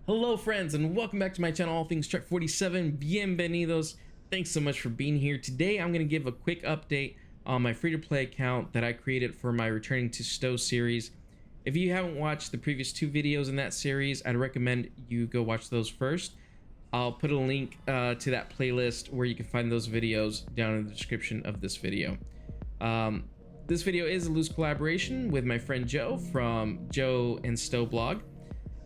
Hello friends and welcome back to my channel, All Things Trek 47. Bienvenidos. Thanks so much for being here. Today I'm going to give a quick update on my free-to-play account that I created for my Returning to STO series. If you haven't watched the previous two videos in that series, I'd recommend you go watch those first. I'll put a link to that playlist where you can find those videos down in the description of this video. This video is a loose collaboration with my friend Joe from Joe and STO Blog.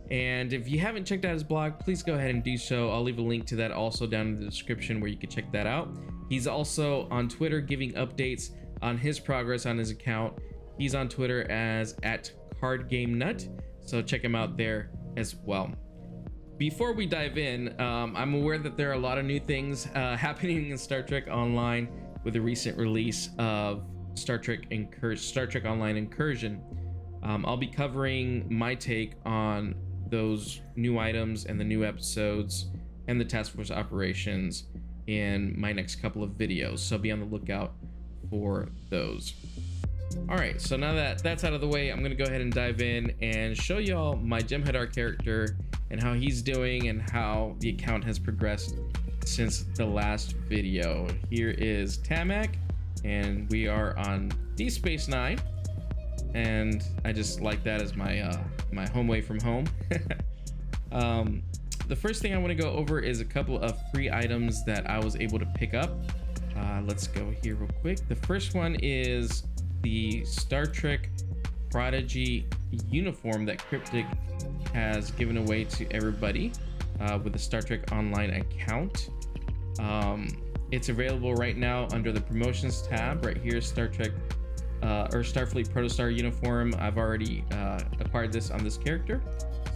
And if you haven't checked out his blog, please go ahead and do so. I'll leave a link to that also down in the description where you can check that out. He's also on Twitter giving updates on his progress on his account. He's on Twitter as @CardGameNut, so check him out there as well. Before we dive in, I'm aware that there are a lot of new things happening in Star Trek Online with the recent release of Star Trek Online Incursion. I'll be covering my take on those new items and the new episodes and the task force operations in my next couple of videos, so be on the lookout for those. All right, so now that that's out of the way, I'm gonna go ahead and dive in and show y'all my Jem'Hadar character and how he's doing and how the account has progressed since the last video. Here is Tamak, and we are on Deep Space Nine, and I just like that as my my home away from home. The first thing I want to go over is a couple of free items that I was able to pick up. Let's go here real quick. The first one is the Star Trek Prodigy uniform that Cryptic has given away to everybody with the Star Trek Online account. It's available right now under the promotions tab right here, Star Trek or Starfleet Protostar uniform. I've already acquired this on this character,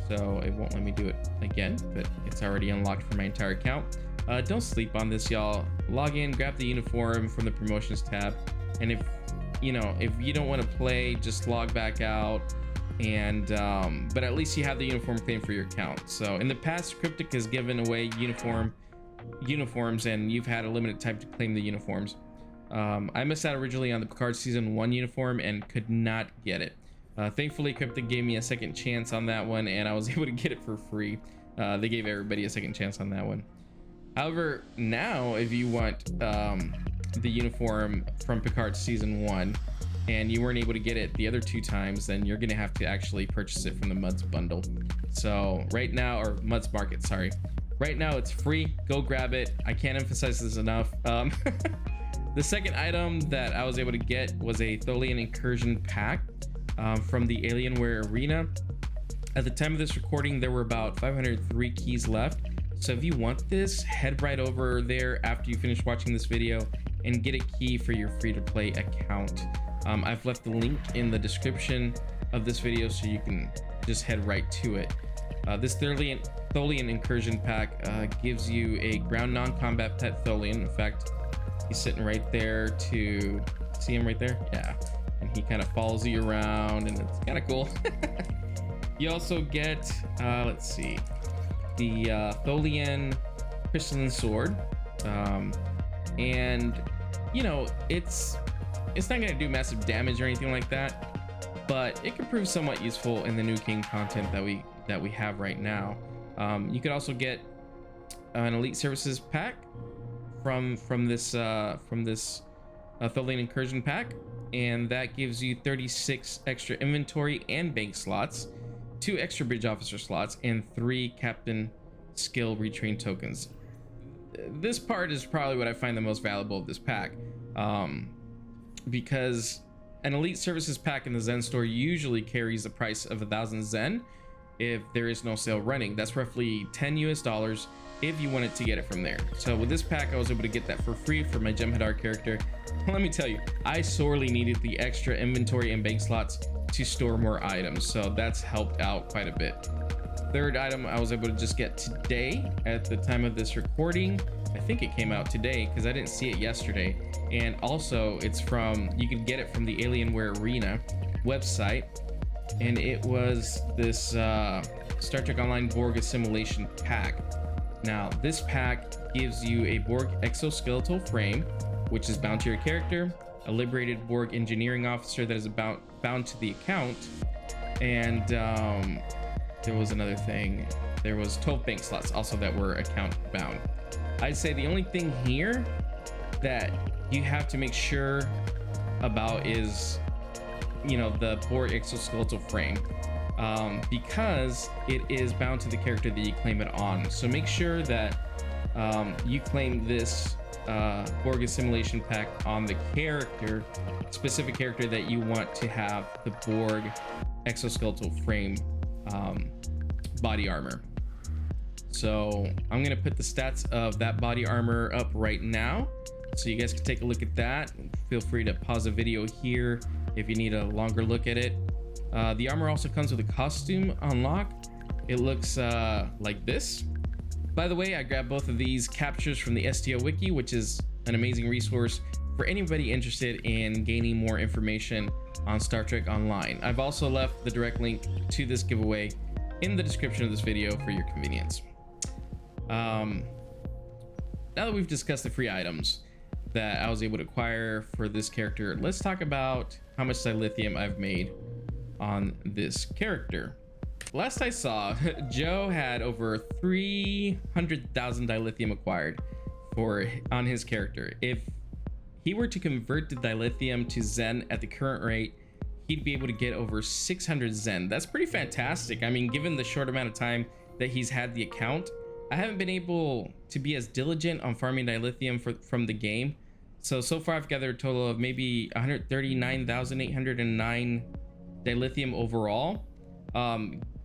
so it won't let me do it again, but it's already unlocked for my entire account. Don't sleep on this, y'all. Log in, grab the uniform from the promotions tab, and if you don't want to play, just log back out, and but at least you have the uniform claimed for your account. So in the past, Cryptic has given away uniforms, and you've had a limited time to claim the uniforms. I missed out originally on the Picard Season 1 uniform and could not get it. Thankfully, Cryptic gave me a second chance on that one, and I was able to get it for free. They gave everybody a second chance on that one. However, now if you want the uniform from Picard Season 1 and you weren't able to get it the other two times, then you're gonna have to actually purchase it from the Muds bundle. So right now, or Muds Market, sorry. Right now it's free, go grab it. I can't emphasize this enough. The second item that I was able to get was a Tholian Incursion pack from the Alienware Arena. At the time of this recording, there were about 503 keys left. So if you want this, head right over there after you finish watching this video and get a key for your free-to-play account. I've left the link in the description of this video so you can just head right to it. This Tholian Incursion pack gives you a ground non-combat pet Tholian. In fact, he's sitting right there. To see him right there, yeah, and he kind of follows you around, and it's kind of cool. You also get let's see, the Tholian crystalline sword, and it's not going to do massive damage or anything like that, but it can prove somewhat useful in the new King content that we have right now. You could also get an Elite Services pack from this Tholian Incursion pack, and that gives you 36 extra inventory and bank slots, 2 extra bridge officer slots, and 3 captain skill retrain tokens. This part is probably what I find the most valuable of this pack, because an Elite Services pack in the Zen store usually carries the price of 1,000 Zen if there is no sale running. That's roughly $10 US if you wanted to get it from there. So with this pack, I was able to get that for free for my Jem'Hadar character. Let me tell you, I sorely needed the extra inventory and bank slots to store more items, so that's helped out quite a bit. Third item I was able to just get today at the time of this recording. I think it came out today because I didn't see it yesterday. And also you can get it from the Alienware Arena website, and it was this Star Trek Online Borg Assimilation pack. Now this pack gives you a Borg exoskeletal frame, which is bound to your character, a liberated Borg engineering officer that is bound to the account, and there was another thing. there was 12 bank slots also that were account bound. I'd say the only thing here that you have to make sure about is, you know, the Borg exoskeletal frame, because it is bound to the character that you claim it on. So make sure that you claim this Borg Assimilation pack on the character, specific character that you want to have the Borg exoskeletal frame body armor. So I'm gonna put the stats of that body armor up right now, so you guys can take a look at that. Feel free to pause the video here if you need a longer look at it. The armor also comes with a costume unlock. It looks like this. By the way, I grabbed both of these captures from the STO wiki, which is an amazing resource for anybody interested in gaining more information on Star Trek Online. I've also left the direct link to this giveaway in the description of this video for your convenience. Now that we've discussed the free items that I was able to acquire for this character, let's talk about how much dilithium I've made on this character. Last I saw, Joe had over 300,000 dilithium acquired on his character. If he were to convert the dilithium to Zen at the current rate, he'd be able to get over 600 Zen. That's pretty fantastic. I mean, given the short amount of time that he's had the account, I haven't been able to be as diligent on farming dilithium from the game. So far I've gathered a total of maybe 139,809 dilithium overall,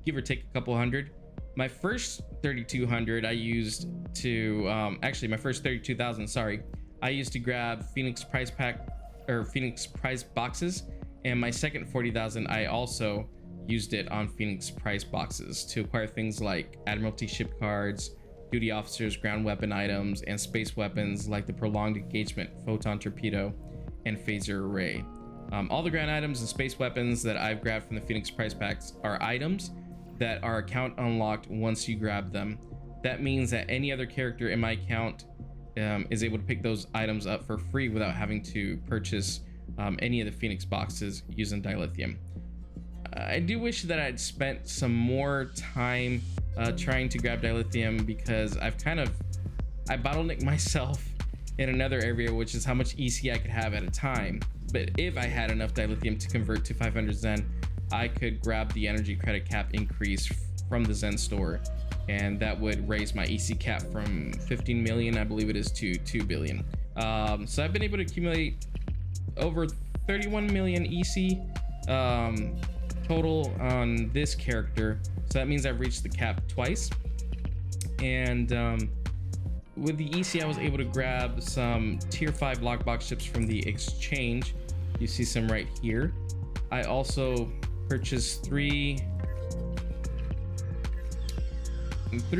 give or take a couple hundred. My first 3,200 I used to, actually my first 32,000, sorry, I used to grab Phoenix prize pack or Phoenix prize boxes, and my second 40,000 I also used it on Phoenix prize boxes to acquire things like Admiralty ship cards, duty officers, ground weapon items, and space weapons like the prolonged engagement photon torpedo and phaser array. All the ground items and space weapons that I've grabbed from the Phoenix prize packs are items that are account unlocked once you grab them. That means that any other character in my account is able to pick those items up for free without having to purchase any of the Phoenix boxes using dilithium. I do wish that I'd spent some more time trying to grab dilithium, because I bottlenecked myself in another area, which is how much EC I could have at a time. But if I had enough dilithium to convert to 500 Zen, I could grab the energy credit cap increase from the Zen store, and that would raise my EC cap from 15 million, I believe it is, to 2 billion. So I've been able to accumulate over 31 million EC total on this character. So that means I've reached the cap twice. And with the EC, I was able to grab some tier 5 lockbox ships from the exchange. You see some right here. I also purchased three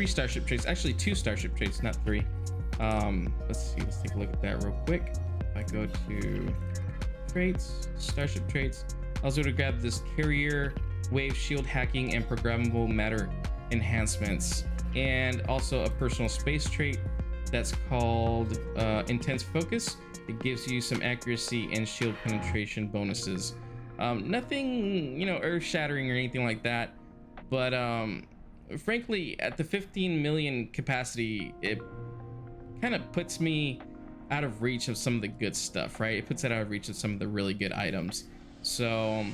starship traits, actually 2 starship traits, not 3. Let's take a look at that real quick. If I go to traits, starship traits, I was able to grab this carrier wave shield hacking and programmable matter enhancements, and also a personal space trait that's called intense focus. It gives you some accuracy and shield penetration bonuses. Nothing, you know, earth-shattering or anything like that, but frankly, at the 15 million capacity, it kind of puts me out of reach of some of the good stuff, right? It puts it out of reach of some of the really good items. So,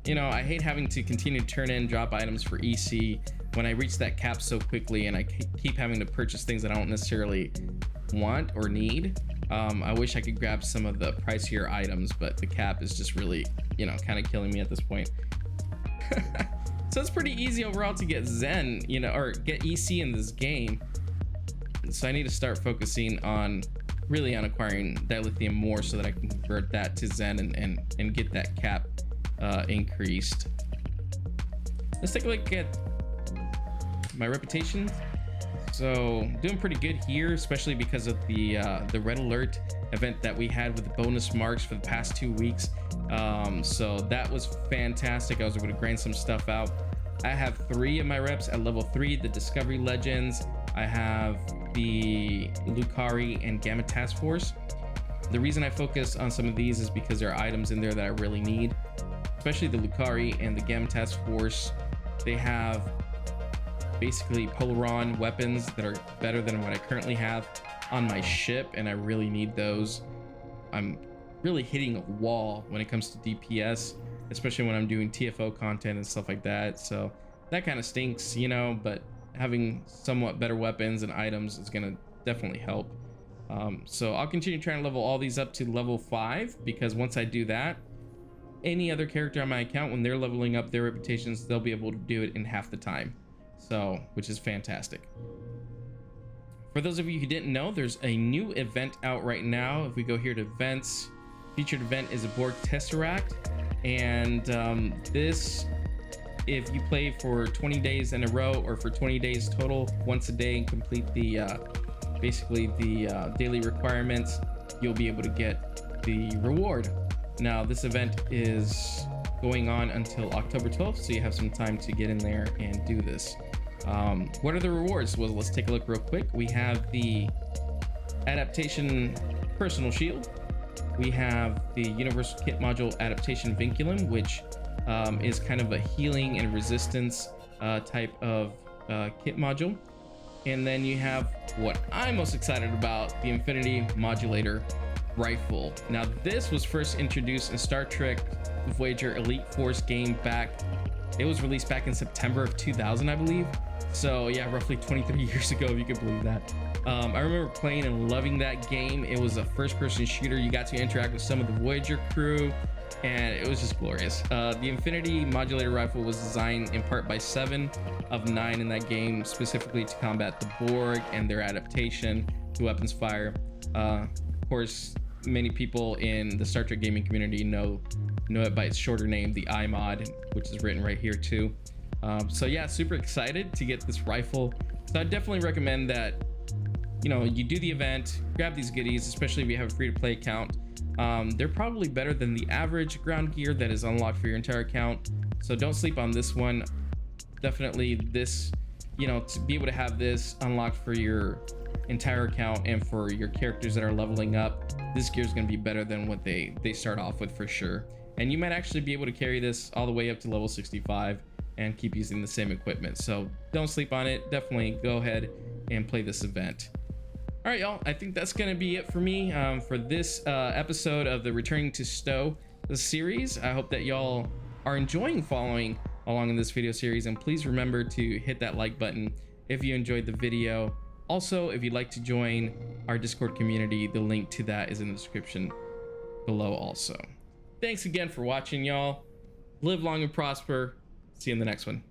you know, I hate having to continue to turn in drop items for EC when I reach that cap so quickly, and I keep having to purchase things that I don't necessarily want or need. I wish I could grab some of the pricier items, but the cap is just really, you know, kind of killing me at this point. So it's pretty easy overall to get Zen, you know, or get EC in this game. So I need to start focusing on really on acquiring dilithium more so that I can convert that to Zen and get that cap increased. Let's take a look at my reputation. So doing pretty good here, especially because of the red alert event that we had with the bonus marks for the past 2 weeks. So that was fantastic. I was able to grind some stuff out. I have 3 of my reps at level 3, the Discovery Legends. I have the Lucari and Gamma Task Force. The reason I focus on some of these is because there are items in there that I really need, especially the Lucari and the Gamma Task Force. They have basically Polaron weapons that are better than what I currently have on my ship, and I really need those. I'm really hitting a wall when it comes to DPS, especially when I'm doing TFO content and stuff like that. So that kind of stinks, you know, but having somewhat better weapons and items is gonna definitely help. So I'll continue trying to level all these up to level 5, because once I do that, any other character on my account, when they're leveling up their reputations, they'll be able to do it in half the time. So, which is fantastic. For those of you who didn't know, there's a new event out right now. If we go here to events, featured event is a Borg Tesseract, and this, if you play for 20 days in a row or for 20 days total, once a day, and complete the basically the daily requirements, you'll be able to get the reward. Now this event is going on until October 12th, so you have some time to get in there and do this. What are the rewards? Well, let's take a look real quick. We have the adaptation personal shield. We have the universal kit module adaptation vinculum, which is kind of a healing and resistance type of kit module. And then you have what I'm most excited about, the Infinity Modulator Rifle. Now this was first introduced in Star Trek Voyager Elite Force game back. It was released back in September of 2000, I believe. So yeah, roughly 23 years ago, if you could believe that. I remember playing and loving that game. It was a first-person shooter. You got to interact with some of the Voyager crew, and it was just glorious. The Infinity Modulator Rifle was designed in part by 7 of 9 in that game, specifically to combat the Borg and their adaptation to weapons fire. Of course, many people in the Star Trek gaming community know it by its shorter name, the iMod, which is written right here too. So yeah, super excited to get this rifle. So I definitely recommend that, you know, you do the event, grab these goodies, especially if you have a free-to-play account. They're probably better than the average ground gear that is unlocked for your entire account. So don't sleep on this one. Definitely this, you know, to be able to have this unlocked for your entire account and for your characters that are leveling up, this gear is going to be better than what they start off with for sure. And you might actually be able to carry this all the way up to level 65 and keep using the same equipment. So don't sleep on it. Definitely go ahead and play this event. All right, y'all, I think that's going to be it for me for this episode of the Returning to STO series. I hope that y'all are enjoying following along in this video series, and please remember to hit that like button if you enjoyed the video. Also, if you'd like to join our Discord community, the link to that is in the description below also. Thanks again for watching, y'all. Live long and prosper. See you in the next one.